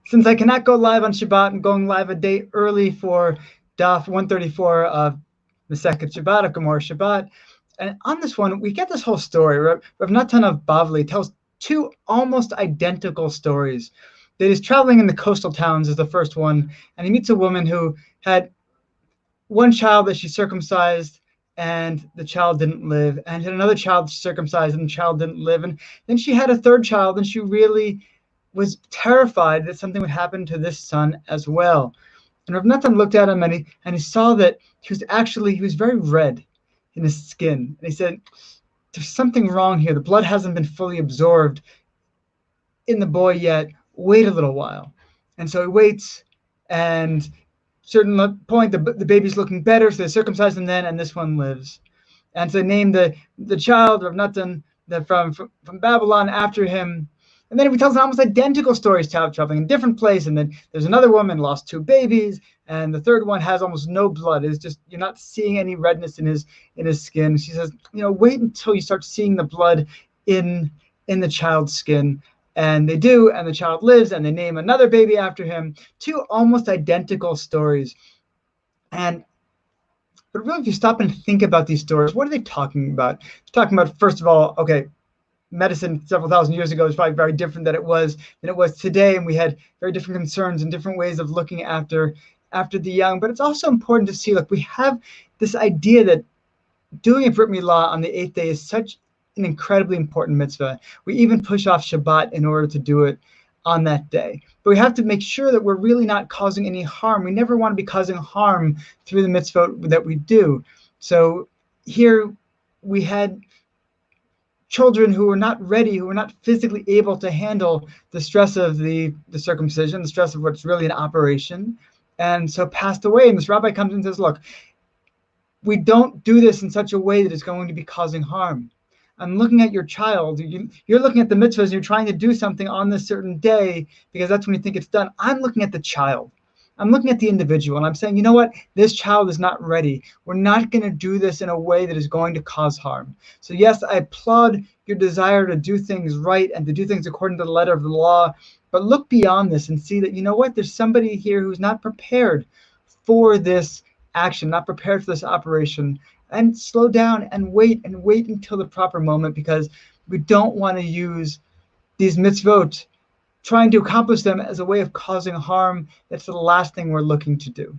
Since I cannot go live on Shabbat, I'm going live a day early for Daf 134 of Masechet Shabbat, of Gemara Shabbat. And on this one, we get this whole story. Rav Natan of Bavli tells two almost identical stories. That he's traveling in the coastal towns is the first one, and he meets a woman who had one child that she circumcised, and the child didn't live, and had another child circumcised, and the child didn't live, and then she had a third child, and she really was terrified that something would happen to this son as well. And Rav Natan looked at him, and he saw that he was very red in his skin, and he said, "There's something wrong here. The blood hasn't been fully absorbed in the boy yet. Wait a little while." And so he waits, and certain point the baby's looking better, so they circumcise him then, and this one lives. And so they named the child Rav Natan from Babylon after him. And then he tells almost identical stories, traveling in a different place. And then there's another woman lost two babies, and the third one has almost no blood. It's just, you're not seeing any redness in his skin. She says, wait until you start seeing the blood in the child's skin. And they do, and the child lives, and they name another baby after him. Two almost identical stories. But really, if you stop and think about these stories, what are they talking about? They're talking about, first of all, okay, medicine several thousand years ago is probably very different than it was today, and we had very different concerns and different ways of looking after the young. But it's also important to see, we have this idea that doing a Brit Milah on the 8th day is such an incredibly important mitzvah. We even push off Shabbat in order to do it on that day. But we have to make sure that we're really not causing any harm. We never want to be causing harm through the Mitzvot that we do. So here we had children who were not ready, who were not physically able to handle the stress of the circumcision, the stress of what's really an operation, and so passed away. And this rabbi comes and says, look, we don't do this in such a way that is going to be causing harm. I'm looking at your child. You're looking at the mitzvahs, and you're trying to do something on this certain day because that's when you think it's done. I'm looking at the child. I'm looking at the individual, and I'm saying, you know what? This child is not ready. We're not going to do this in a way that is going to cause harm. So yes, I applaud your desire to do things right and to do things according to the letter of the law, but look beyond this and see that, you know what? There's somebody here who's not prepared for this action, not prepared for this operation, and slow down and wait until the proper moment, because we don't want to use these mitzvot trying to accomplish them as a way of causing harm. That's the last thing we're looking to do.